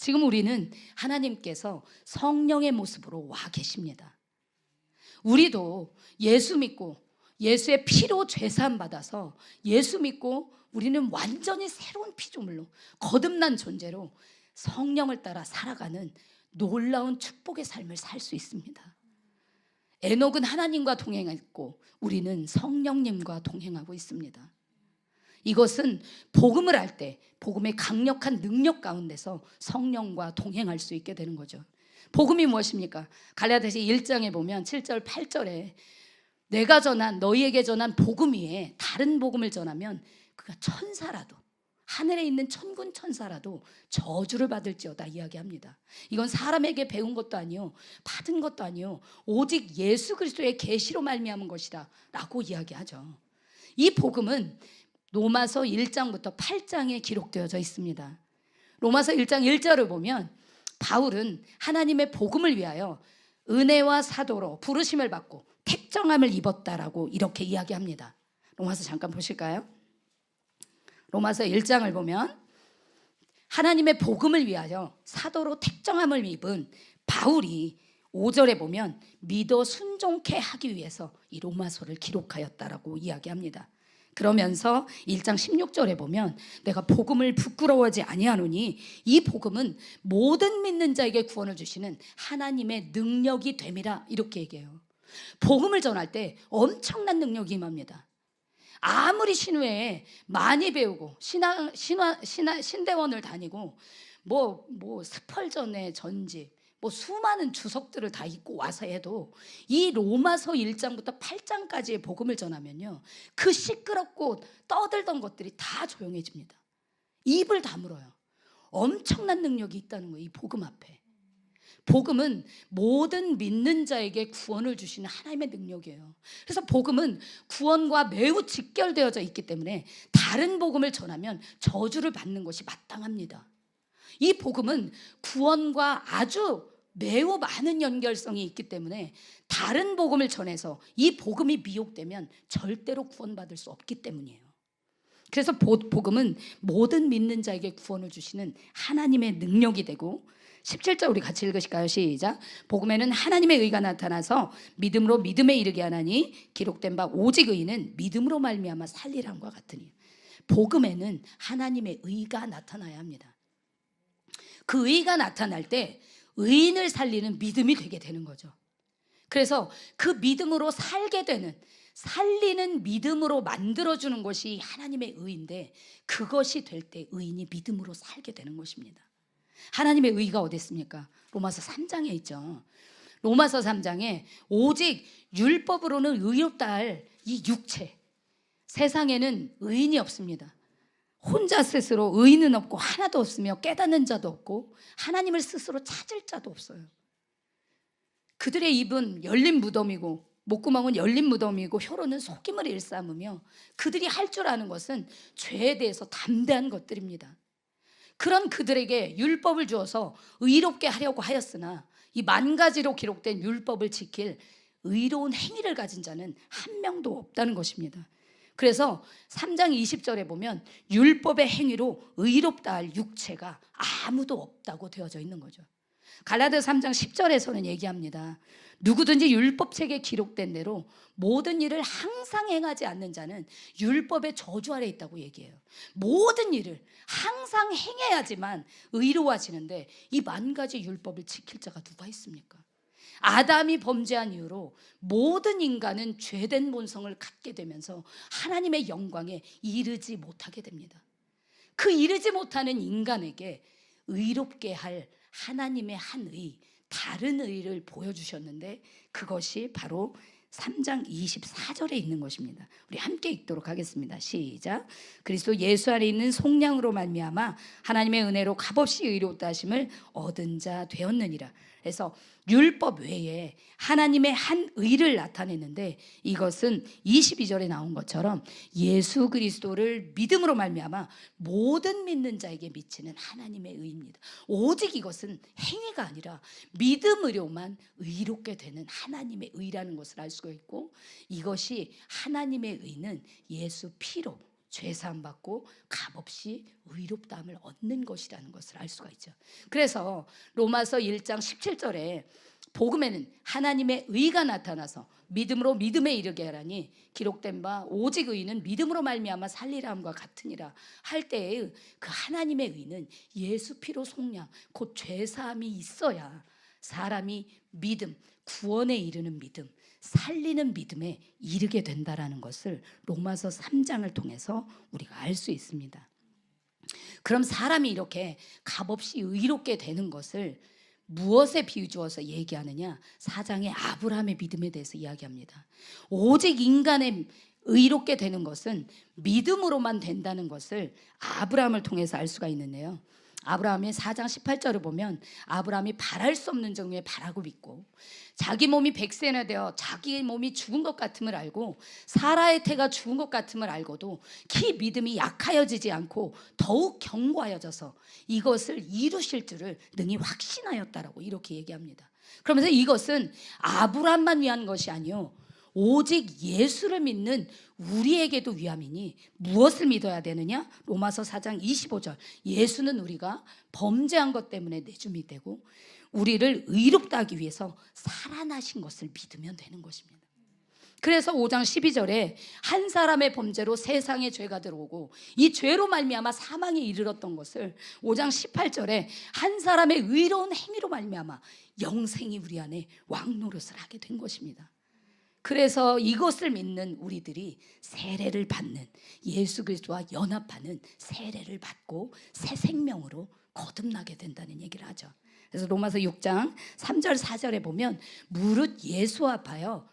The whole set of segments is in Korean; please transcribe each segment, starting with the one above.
지금 우리는 하나님께서 성령의 모습으로 와 계십니다. 우리도 예수 믿고 예수의 피로 죄사함 받아서 예수 믿고 우리는 완전히 새로운 피조물로 거듭난 존재로 성령을 따라 살아가는 놀라운 축복의 삶을 살 수 있습니다. 에녹은 하나님과 동행했고 우리는 성령님과 동행하고 있습니다. 이것은 복음을 할 때 복음의 강력한 능력 가운데서 성령과 동행할 수 있게 되는 거죠. 복음이 무엇입니까? 갈라디아서 1장에 보면 7절 8절에 내가 전한 너희에게 전한 복음 위에 다른 복음을 전하면 그가 천사라도 하늘에 있는 천군 천사라도 저주를 받을지어다 이야기합니다. 이건 사람에게 배운 것도 아니요 받은 것도 아니요 오직 예수 그리스도의 계시로 말미암은 것이다 라고 이야기하죠. 이 복음은 로마서 1장부터 8장에 기록되어져 있습니다. 로마서 1장 1절을 보면 바울은 하나님의 복음을 위하여 은혜와 사도로 부르심을 받고 택정함을 입었다라고 이렇게 이야기합니다. 로마서 잠깐 보실까요? 로마서 1장을 보면 하나님의 복음을 위하여 사도로 택정함을 입은 바울이 5절에 보면 믿어 순종케 하기 위해서 이 로마서를 기록하였다라고 이야기합니다. 그러면서 1장 16절에 보면 내가 복음을 부끄러워하지 아니하노니 이 복음은 모든 믿는 자에게 구원을 주시는 하나님의 능력이 됨이라 이렇게 얘기해요. 복음을 전할 때 엄청난 능력이 임합니다. 아무리 신후에 많이 배우고 신대원을 다니고 스펄전의 전집 수많은 주석들을 다 읽고 와서 해도 이 로마서 1장부터 8장까지의 복음을 전하면요 그 시끄럽고 떠들던 것들이 다 조용해집니다. 입을 다물어요. 엄청난 능력이 있다는 거예요. 이 복음 앞에. 복음은 모든 믿는 자에게 구원을 주시는 하나님의 능력이에요. 그래서 복음은 구원과 매우 직결되어져 있기 때문에 다른 복음을 전하면 저주를 받는 것이 마땅합니다. 이 복음은 구원과 아주 매우 많은 연결성이 있기 때문에 다른 복음을 전해서 이 복음이 미혹되면 절대로 구원받을 수 없기 때문이에요. 그래서 복음은 모든 믿는 자에게 구원을 주시는 하나님의 능력이 되고 17절 우리 같이 읽으실까요? 시작. 복음에는 하나님의 의가 나타나서 믿음으로 믿음에 이르게 하나니 기록된 바 오직 의인은 믿음으로 말미암아 살리람과 같으니 복음에는 하나님의 의가 나타나야 합니다. 그 의가 나타날 때 의인을 살리는 믿음이 되게 되는 거죠. 그래서 그 믿음으로 살게 되는 살리는 믿음으로 만들어주는 것이 하나님의 의인데 그것이 될 때 의인이 믿음으로 살게 되는 것입니다. 하나님의 의가 어디 있습니까? 로마서 3장에 있죠. 로마서 3장에 오직 율법으로는 의롭다 할 이 육체 세상에는 의인이 없습니다. 혼자 스스로 의인은 없고 하나도 없으며 깨닫는 자도 없고 하나님을 스스로 찾을 자도 없어요. 그들의 입은 열린 무덤이고 목구멍은 열린 무덤이고 혀로는 속임을 일삼으며 그들이 할 줄 아는 것은 죄에 대해서 담대한 것들입니다. 그런 그들에게 율법을 주어서 의롭게 하려고 하였으나 이 만 가지로 기록된 율법을 지킬 의로운 행위를 가진 자는 한 명도 없다는 것입니다. 그래서 3장 20절에 보면 율법의 행위로 의롭다 할 육체가 아무도 없다고 되어져 있는 거죠. 갈라디아 3장 10절에서는 얘기합니다. 누구든지 율법책에 기록된 대로 모든 일을 항상 행하지 않는 자는 율법의 저주 아래 있다고 얘기해요. 모든 일을 항상 행해야지만 의로워지는데 이 만 가지 율법을 지킬 자가 누가 있습니까? 아담이 범죄한 이후로 모든 인간은 죄된 본성을 갖게 되면서 하나님의 영광에 이르지 못하게 됩니다. 그 이르지 못하는 인간에게 의롭게 할 하나님의 한 의, 다른 의를 보여주셨는데 그것이 바로 3장 24절에 있는 것입니다. 우리 함께 읽도록 하겠습니다. 시작. 그리스도 예수 안에 있는 속량으로 말미암아 하나님의 은혜로 값없이 의롭다 하심을 얻은 자 되었느니라. 그래서 율법 외에 하나님의 한 의를 나타내는데 이것은 22절에 나온 것처럼 예수 그리스도를 믿음으로 말미암아 모든 믿는 자에게 미치는 하나님의 의입니다. 오직 이것은 행위가 아니라 믿음으로만 의롭게 되는 하나님의 의라는 것을 알 수가 있고 이것이 하나님의 의는 예수 피로 죄사함 받고 값없이 의롭다함을 얻는 것이라는 것을 알 수가 있죠. 그래서 로마서 1장 17절에 복음에는 하나님의 의가 나타나서 믿음으로 믿음에 이르게 하라니 기록된 바 오직 의는 믿음으로 말미암아 살리라함과 같으니라 할 때의 그 하나님의 의는 예수 피로 속량 곧 죄사함이 있어야 사람이 믿음, 구원에 이르는 믿음, 살리는 믿음에 이르게 된다라는 것을 로마서 3장을 통해서 우리가 알 수 있습니다. 그럼 사람이 이렇게 값없이 의롭게 되는 것을 무엇에 비유주어서 얘기하느냐? 4장의 아브라함의 믿음에 대해서 이야기합니다. 오직 인간의 의롭게 되는 것은 믿음으로만 된다는 것을 아브라함을 통해서 알 수가 있는데요. 아브라함의 4장 18절을 보면 아브라함이 바랄 수 없는 정도에 바라고 믿고 자기 몸이 100세나 되어 자기 몸이 죽은 것 같음을 알고 사라의 태가 죽은 것 같음을 알고도 그 믿음이 약하여지지 않고 더욱 견고하여져서 이것을 이루실 줄을 능히 확신하였다라고 이렇게 얘기합니다. 그러면서 이것은 아브라함만 위한 것이 아니요 오직 예수를 믿는 우리에게도 위함이니 무엇을 믿어야 되느냐? 로마서 4장 25절 예수는 우리가 범죄한 것 때문에 내줌이 되고 우리를 의롭다 하기 위해서 살아나신 것을 믿으면 되는 것입니다. 그래서 5장 12절에 한 사람의 범죄로 세상에 죄가 들어오고 이 죄로 말미암아 사망에 이르렀던 것을 5장 18절에 한 사람의 의로운 행위로 말미암아 영생이 우리 안에 왕노릇을 하게 된 것입니다. 그래서 이것을 믿는 우리들이 세례를 받는 예수 그리스도와 연합하는 세례를 받고 새 생명으로 거듭나게 된다는 얘기를 하죠. 그래서 로마서 6장 3절 4절에 보면 무릇 예수 앞하여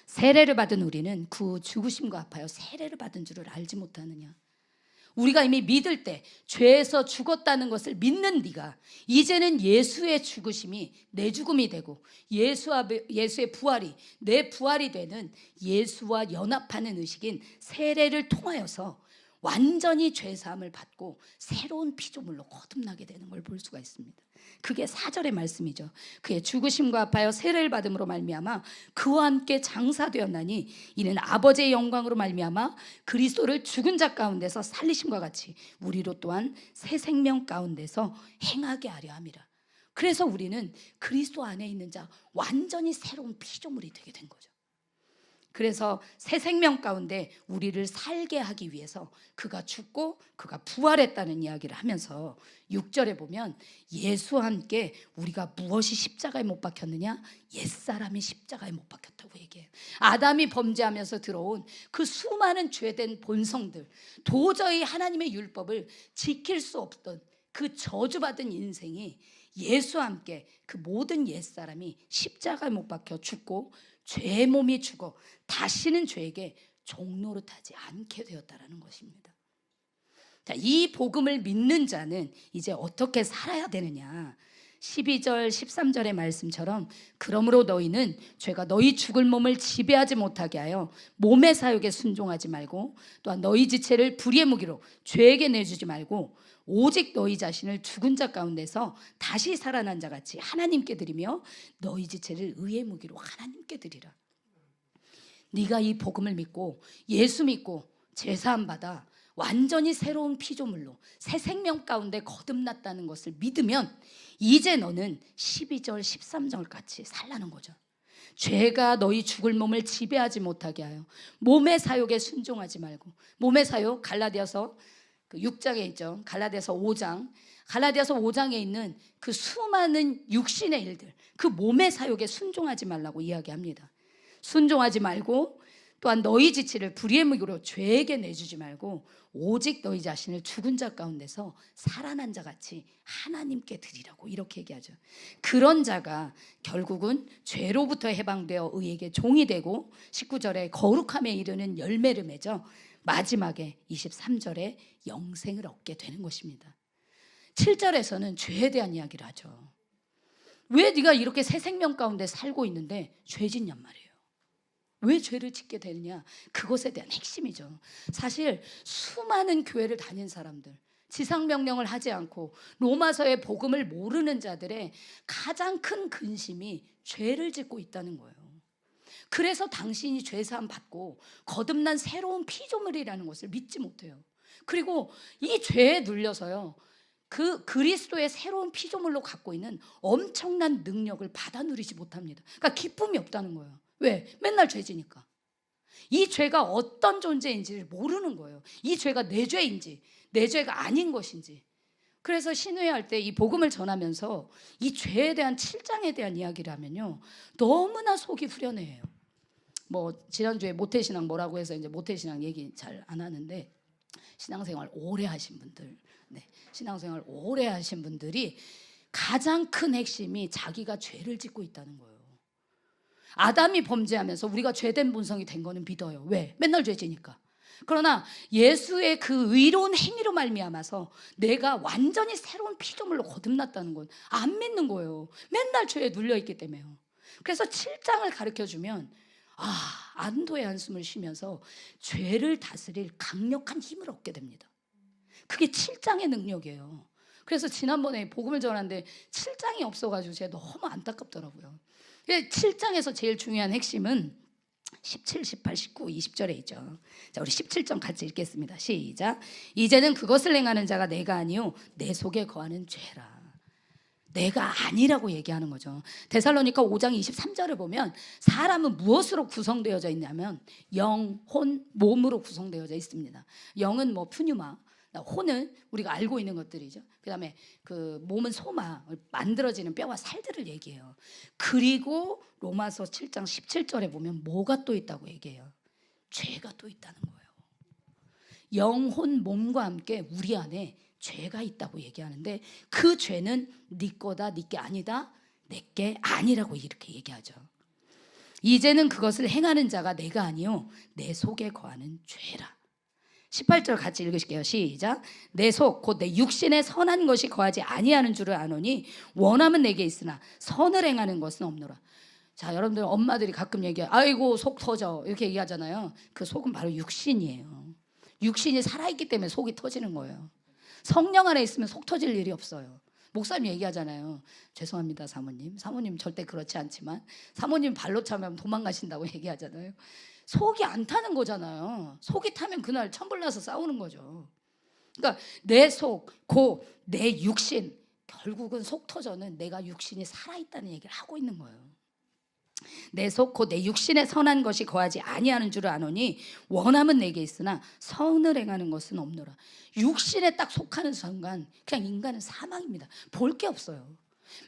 세례를 받은 우리는 그 죽으심과 합하여 세례를 받은 줄을 알지 못하느냐. 우리가 이미 믿을 때 죄에서 죽었다는 것을 믿는 네가 이제는 예수의 죽으심이 내 죽음이 되고 예수의 부활이 내 부활이 되는 예수와 연합하는 의식인 세례를 통하여서 완전히 죄사함을 받고 새로운 피조물로 거듭나게 되는 걸 볼 수가 있습니다. 그게 4절의 말씀이죠. 그의 죽으심과 합하여 세례를 받음으로 말미암아 그와 함께 장사되었나니 이는 아버지의 영광으로 말미암아 그리스도를 죽은 자 가운데서 살리심과 같이 우리로 또한 새 생명 가운데서 행하게 하려 함이라. 그래서 우리는 그리스도 안에 있는 자 완전히 새로운 피조물이 되게 된 거죠. 그래서 새 생명 가운데 우리를 살게 하기 위해서 그가 죽고 그가 부활했다는 이야기를 하면서 6절에 보면 예수와 함께 우리가 무엇이 십자가에 못 박혔느냐? 옛사람이 십자가에 못 박혔다고 얘기해요. 아담이 범죄하면서 들어온 그 수많은 죄된 본성들, 도저히 하나님의 율법을 지킬 수 없던 그 저주받은 인생이 예수와 함께 그 모든 옛사람이 십자가에 못 박혀 죽고 죄의 몸이 죽어 다시는 죄에게 종노릇하지 않게 되었다라는 것입니다. 자, 이 복음을 믿는 자는 이제 어떻게 살아야 되느냐? 12절 13절의 말씀처럼 그러므로 너희는 죄가 너희 죽을 몸을 지배하지 못하게 하여 몸의 사욕에 순종하지 말고 또한 너희 지체를 불의의 무기로 죄에게 내주지 말고 오직 너희 자신을 죽은 자 가운데서 다시 살아난 자 같이 하나님께 드리며 너희 지체를 의의 무기로 하나님께 드리라. 네가 이 복음을 믿고 예수 믿고 제사함 받아 완전히 새로운 피조물로 새 생명 가운데 거듭났다는 것을 믿으면 이제 너는 12절 13절 같이 살라는 거죠. 죄가 너희 죽을 몸을 지배하지 못하게 하여 몸의 사욕에 순종하지 말고, 몸의 사욕 갈라디아서 6장에 있죠. 갈라디아서 5장, 갈라디아서 5장에 있는 그 수많은 육신의 일들, 그 몸의 사욕에 순종하지 말라고 이야기합니다. 순종하지 말고 또한 너희 지체를 불의의 무기로 죄에게 내주지 말고 오직 너희 자신을 죽은 자 가운데서 살아난 자 같이 하나님께 드리라고 이렇게 얘기하죠. 그런 자가 결국은 죄로부터 해방되어 의에게 종이 되고 19절에 거룩함에 이르는 열매를 맺어 마지막에 23절에 영생을 얻게 되는 것입니다. 7절에서는 죄에 대한 이야기를 하죠. 왜 네가 이렇게 새 생명 가운데 살고 있는데 죄 짓냔 말이에요. 왜 죄를 짓게 되느냐? 그것에 대한 핵심이죠. 사실 수많은 교회를 다닌 사람들, 지상명령을 하지 않고 로마서의 복음을 모르는 자들의 가장 큰 근심이 죄를 짓고 있다는 거예요. 그래서 당신이 죄사함 받고 거듭난 새로운 피조물이라는 것을 믿지 못해요. 그리고 이 죄에 눌려서요, 그 그리스도의 새로운 피조물로 갖고 있는 엄청난 능력을 받아 누리지 못합니다. 그러니까 기쁨이 없다는 거예요. 왜? 맨날 죄지니까. 이 죄가 어떤 존재인지를 모르는 거예요. 이 죄가 내 죄인지 내 죄가 아닌 것인지. 그래서 신회할 때 이 복음을 전하면서 이 죄에 대한 7장에 대한 이야기를 하면요, 너무나 속이 후련해요. 뭐 지난주에 모태신앙 뭐라고 해서 이제 모태신앙 얘기 잘 안 하는데, 신앙생활 오래 하신 분들, 신앙생활 오래 하신 분들이 가장 큰 핵심이 자기가 죄를 짓고 있다는 거예요. 아담이 범죄하면서 우리가 죄된 본성이 된 거는 믿어요. 왜? 맨날 죄지니까. 그러나 예수의 그 의로운 행위로 말미암아서 내가 완전히 새로운 피조물로 거듭났다는 건 안 믿는 거예요. 맨날 죄에 눌려있기 때문에요. 그래서 7장을 가르쳐주면 안도의 한숨을 쉬면서 죄를 다스릴 강력한 힘을 얻게 됩니다. 그게 7장의 능력이에요. 그래서 지난번에 복음을 전하는데 7장이 없어가지고 제가 너무 안타깝더라고요. 7장에서 제일 중요한 핵심은 17, 18, 19, 20절에 있죠. 자, 우리 17절 같이 읽겠습니다. 시작. 이제는 그것을 행하는 자가 내가 아니요 내 속에 거하는 죄라. 내가 아니라고 얘기하는 거죠. 데살로니가 5장 23절을 보면 사람은 무엇으로 구성되어져 있냐면 영, 혼, 몸으로 구성되어져 있습니다. 영은 뭐 푸뉴마, 혼은 우리가 알고 있는 것들이죠. 그 다음에 그 몸은 소마, 만들어지는 뼈와 살들을 얘기해요. 그리고 로마서 7장 17절에 보면 뭐가 또 있다고 얘기해요? 죄가 또 있다는 거예요. 영혼, 몸과 함께 우리 안에 죄가 있다고 얘기하는데, 그 죄는 네 거다, 네 게 아니다, 내 게 아니라고 이렇게 얘기하죠. 이제는 그것을 행하는 자가 내가 아니요 내 속에 거하는 죄라. 18절 같이 읽으실게요. 시작. 내 속 곧 내 육신에 선한 것이 거하지 아니하는 줄을 아노니 원함은 내게 있으나 선을 행하는 것은 없노라. 자, 여러분들 엄마들이 가끔 얘기해요. 아이고 속 터져 이렇게 얘기하잖아요. 그 속은 바로 육신이에요. 육신이 살아있기 때문에 속이 터지는 거예요. 성령 안에 있으면 속 터질 일이 없어요. 목사님 얘기하잖아요. 죄송합니다 사모님. 사모님 절대 그렇지 않지만 사모님 발로 차면 도망가신다고 얘기하잖아요. 속이 안 타는 거잖아요. 속이 타면 그날 천불나서 싸우는 거죠. 그러니까 내 속, 곧 내 육신, 결국은 속 터져는 내가 육신이 살아있다는 얘기를 하고 있는 거예요. 내 속 곧 내 육신에 선한 것이 거하지 아니하는 줄을 아노니 원함은 내게 있으나 선을 행하는 것은 없노라. 육신에 딱 속하는 순간 그냥 인간은 사망입니다. 볼 게 없어요.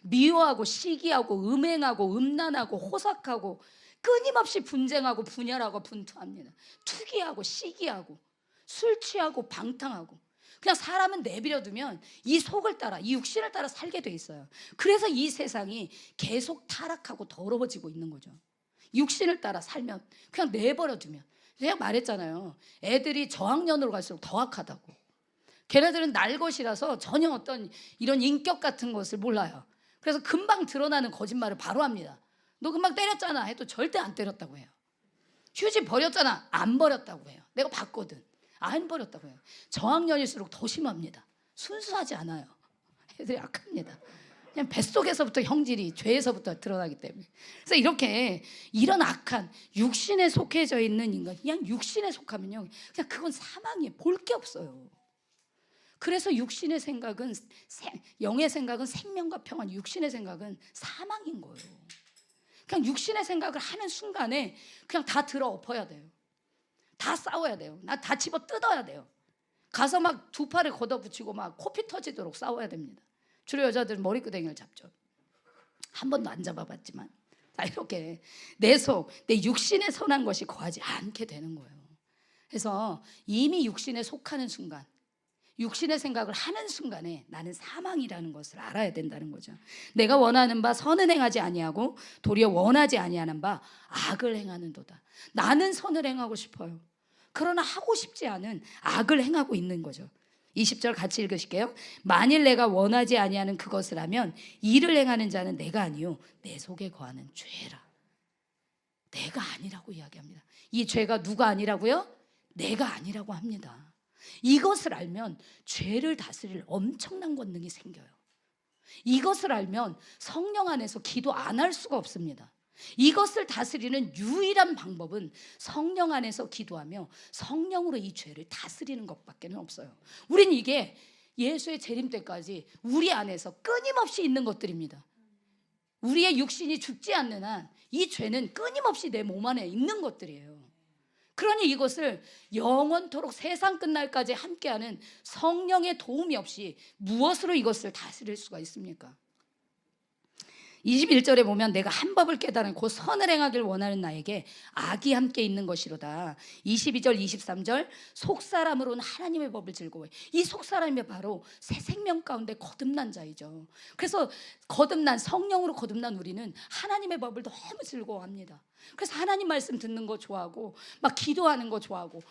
미워하고 시기하고 음행하고 음란하고 호삭하고 끊임없이 분쟁하고 분열하고 분투합니다. 투기하고 시기하고 술 취하고 방탕하고, 그냥 사람은 내버려두면 이 속을 따라, 이 육신을 따라 살게 돼 있어요. 그래서 이 세상이 계속 타락하고 더러워지고 있는 거죠. 육신을 따라 살면, 그냥 내버려두면. 제가 말했잖아요. 애들이 저학년으로 갈수록 더 악하다고. 걔네들은 날 것이라서 전혀 어떤 이런 인격 같은 것을 몰라요. 그래서 금방 드러나는 거짓말을 바로 합니다. 너 금방 때렸잖아 해도 절대 안 때렸다고 해요. 휴지 버렸잖아, 안 버렸다고 해요. 내가 봤거든, 안 버렸다고 해요. 저학년일수록 더 심합니다. 순수하지 않아요. 애들이 악합니다. 그냥 뱃속에서부터 형질이 죄에서부터 드러나기 때문에. 그래서 이렇게 이런 악한 육신에 속해져 있는 인간, 그냥 육신에 속하면요 그냥 그건 사망이에요. 볼 게 없어요. 그래서 육신의 생각은, 영의 생각은 생명과 평안, 육신의 생각은 사망인 거예요. 그냥 육신의 생각을 하는 순간에 그냥 다 들어 엎어야 돼요. 다 싸워야 돼요. 나 다 집어 뜯어야 돼요. 가서 막 두 팔을 걷어붙이고 막 코피 터지도록 싸워야 됩니다. 주로 여자들은 머리끄댕이를 잡죠. 한 번도 안 잡아봤지만. 이렇게 내 속, 내 육신에 선한 것이 거하지 않게 되는 거예요. 그래서 이미 육신에 속하는 순간, 육신의 생각을 하는 순간에 나는 사망이라는 것을 알아야 된다는 거죠. 내가 원하는 바 선은 행하지 아니하고 도리어 원하지 아니하는 바 악을 행하는도다. 나는 선을 행하고 싶어요. 그러나 하고 싶지 않은 악을 행하고 있는 거죠. 20절 같이 읽으실게요. 만일 내가 원하지 아니하는 그것을 하면 이를 행하는 자는 내가 아니요 내 속에 거하는 죄라. 내가 아니라고 이야기합니다. 이 죄가 누가 아니라고요? 내가 아니라고 합니다. 이것을 알면 죄를 다스릴 엄청난 권능이 생겨요. 이것을 알면 성령 안에서 기도 안 할 수가 없습니다. 이것을 다스리는 유일한 방법은 성령 안에서 기도하며 성령으로 이 죄를 다스리는 것밖에 없어요. 우린 이게 예수의 재림 때까지 우리 안에서 끊임없이 있는 것들입니다. 우리의 육신이 죽지 않는 한 이 죄는 끊임없이 내 몸 안에 있는 것들이에요. 그러니 이것을 영원토록 세상 끝날까지 함께하는 성령의 도움이 없이 무엇으로 이것을 다스릴 수가 있습니까? 21절에 보면 내가 한 법을 깨달은 곧 선을 행하길 원하는 나에게 악이 함께 있는 것이로다. 22절 23절 속사람으로는 하나님의 법을 즐거워해. 이 속사람이 바로 새 생명 가운데 거듭난 자이죠. 그래서 거듭난 성령으로 거듭난 우리는 하나님의 법을 너무 즐거워합니다. 그래서 하나님 말씀 듣는 거 좋아하고 막 기도하는 거 좋아하고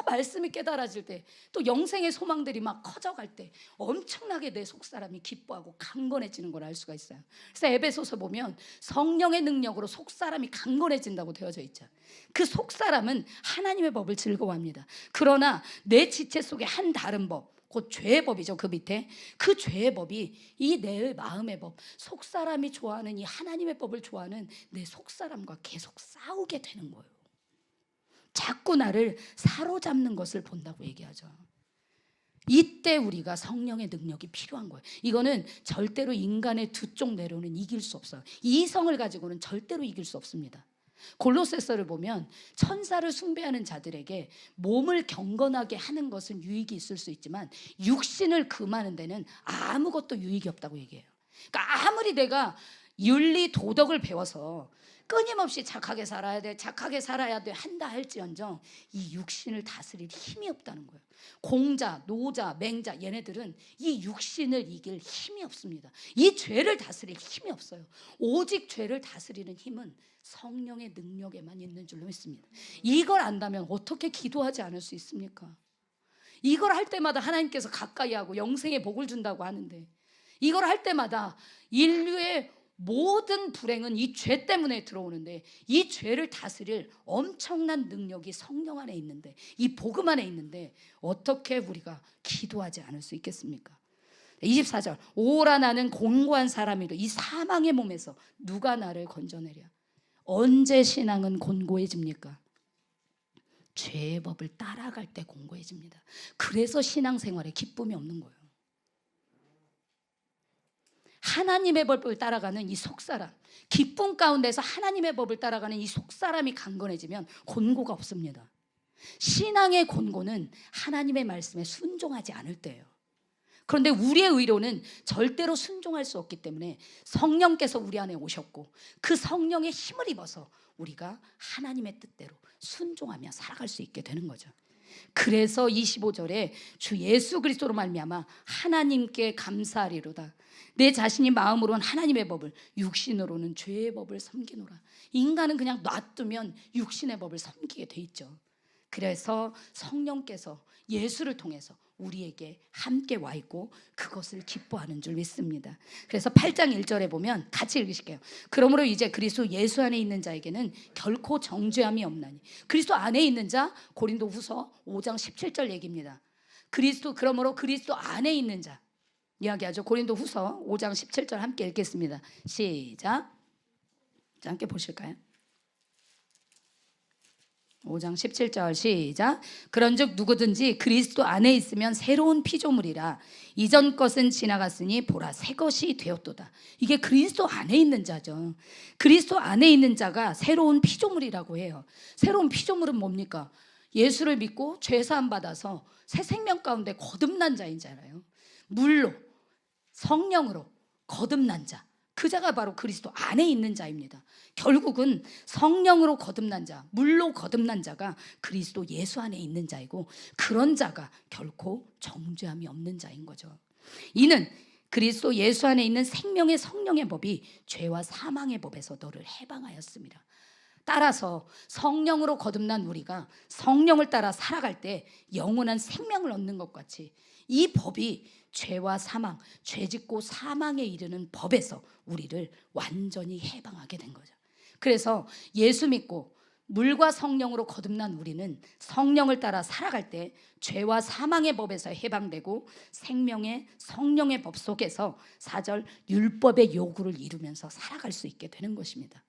말씀이 깨달아질 때 또 영생의 소망들이 막 커져갈 때 엄청나게 내 속사람이 기뻐하고 강건해지는 걸 알 수가 있어요. 그래서 에베소서 보면 성령의 능력으로 속사람이 강건해진다고 되어져 있죠. 그 속사람은 하나님의 법을 즐거워합니다. 그러나 내 지체 속에 한 다른 법, 곧 죄의 법이죠. 그 밑에 그 죄의 법이 이 내 마음의 법, 속사람이 좋아하는 이 하나님의 법을 좋아하는 내 속사람과 계속 싸우게 되는 거예요. 자꾸 나를 사로잡는 것을 본다고 얘기하죠. 이때 우리가 성령의 능력이 필요한 거예요. 이거는 절대로 인간의 두 쪽 내로는 이길 수 없어요. 이성을 가지고는 절대로 이길 수 없습니다. 골로새서를 보면 천사를 숭배하는 자들에게 몸을 경건하게 하는 것은 유익이 있을 수 있지만 육신을 금하는 데는 아무것도 유익이 없다고 얘기해요. 그러니까 아무리 내가 윤리 도덕을 배워서 끊임없이 착하게 살아야 돼, 착하게 살아야 돼 한다 할지언정 이 육신을 다스릴 힘이 없다는 거예요. 공자, 노자, 맹자 얘네들은 이 육신을 이길 힘이 없습니다. 이 죄를 다스릴 힘이 없어요. 오직 죄를 다스리는 힘은 성령의 능력에만 있는 줄로 믿습니다. 이걸 안다면 어떻게 기도하지 않을 수 있습니까? 이걸 할 때마다 하나님께서 가까이 하고 영생의 복을 준다고 하는데 이걸 할 때마다 인류의 모든 불행은 이 죄 때문에 들어오는데 이 죄를 다스릴 엄청난 능력이 성령 안에 있는데 이 복음 안에 있는데 어떻게 우리가 기도하지 않을 수 있겠습니까? 24절 오라 나는 곤고한 사람이로 이 사망의 몸에서 누가 나를 건져내랴. 언제 신앙은 곤고해집니까? 죄의 법을 따라갈 때 곤고해집니다. 그래서 신앙생활에 기쁨이 없는 거예요. 하나님의 법을 따라가는 이 속사람, 기쁨 가운데서 하나님의 법을 따라가는 이 속사람이 강건해지면 곤고가 없습니다. 신앙의 곤고는 하나님의 말씀에 순종하지 않을 때예요. 그런데 우리의 의로는 절대로 순종할 수 없기 때문에 성령께서 우리 안에 오셨고 그 성령의 힘을 입어서 우리가 하나님의 뜻대로 순종하며 살아갈 수 있게 되는 거죠. 그래서 25절에 주 예수 그리스도로 말미암아 하나님께 감사하리로다. 내 자신이 마음으로는 하나님의 법을 육신으로는 죄의 법을 섬기노라. 인간은 그냥 놔두면 육신의 법을 섬기게 돼 있죠. 그래서 성령께서 예수를 통해서 우리에게 함께 와 있고 그것을 기뻐하는 줄 믿습니다. 그래서 8장 1절에 보면 같이 읽으실게요. 그러므로 이제 그리스도 예수 안에 있는 자에게는 결코 정죄함이 없나니. 그리스도 안에 있는 자 고린도후서 5장 17절 얘기입니다. 그러므로 그리스도 안에 있는 자 이야기하죠. 고린도후서 5장 17절 함께 읽겠습니다. 시작. 자, 함께 보실까요? 5장 17절 시작. 그런즉 누구든지 그리스도 안에 있으면 새로운 피조물이라 이전 것은 지나갔으니 보라 새 것이 되었도다. 이게 그리스도 안에 있는 자죠. 그리스도 안에 있는 자가 새로운 피조물이라고 해요. 새로운 피조물은 뭡니까? 예수를 믿고 죄사함 받아서 새 생명 가운데 거듭난 자인잖아요. 물로 성령으로 거듭난 자, 그 자가 바로 그리스도 안에 있는 자입니다. 결국은 성령으로 거듭난 자, 물로 거듭난 자가 그리스도 예수 안에 있는 자이고 그런 자가 결코 정죄함이 없는 자인 거죠. 이는 그리스도 예수 안에 있는 생명의 성령의 법이 죄와 사망의 법에서 너를 해방하였습니다. 따라서 성령으로 거듭난 우리가 성령을 따라 살아갈 때 영원한 생명을 얻는 것 같이 이 법이 죄와 사망, 죄짓고 사망에 이르는 법에서 우리를 완전히 해방하게 된 거죠. 그래서 예수 믿고 물과 성령으로 거듭난 우리는 성령을 따라 살아갈 때 죄와 사망의 법에서 해방되고 생명의 성령의 법 속에서 4절 율법의 요구를 이루면서 살아갈 수 있게 되는 것입니다.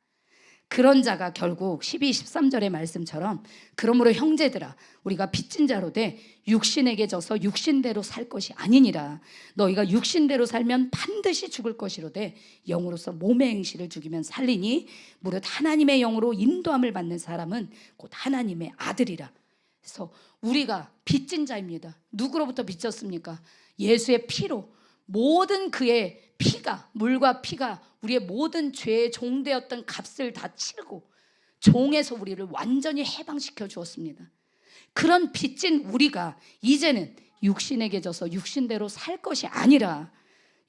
그런 자가 결국 12, 13절의 말씀처럼 그러므로 형제들아 우리가 빚진 자로 돼 육신에게 져서 육신대로 살 것이 아니니라. 너희가 육신대로 살면 반드시 죽을 것이로되 영으로서 몸의 행실을 죽이면 살리니 무릇 하나님의 영으로 인도함을 받는 사람은 곧 하나님의 아들이라. 그래서 우리가 빚진 자입니다. 누구로부터 빚졌습니까? 예수의 피로. 모든 그의 피가, 물과 피가 우리의 모든 죄의 종되었던 값을 다 치르고 종에서 우리를 완전히 해방시켜 주었습니다. 그런 빚진 우리가 이제는 육신에게 져서 육신대로 살 것이 아니라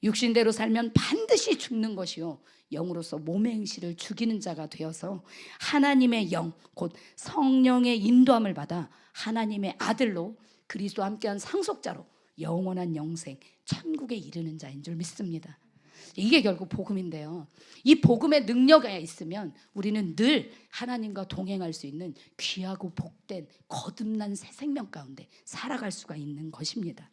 육신대로 살면 반드시 죽는 것이요 영으로서 몸의 행실을 죽이는 자가 되어서 하나님의 영, 곧 성령의 인도함을 받아 하나님의 아들로 그리스도와 함께한 상속자로 영원한 영생, 천국에 이르는 자인 줄 믿습니다. 이게 결국 복음인데요. 이 복음의 능력이 있으면 우리는 늘 하나님과 동행할 수 있는 귀하고 복된 거듭난 새 생명 가운데 살아갈 수가 있는 것입니다.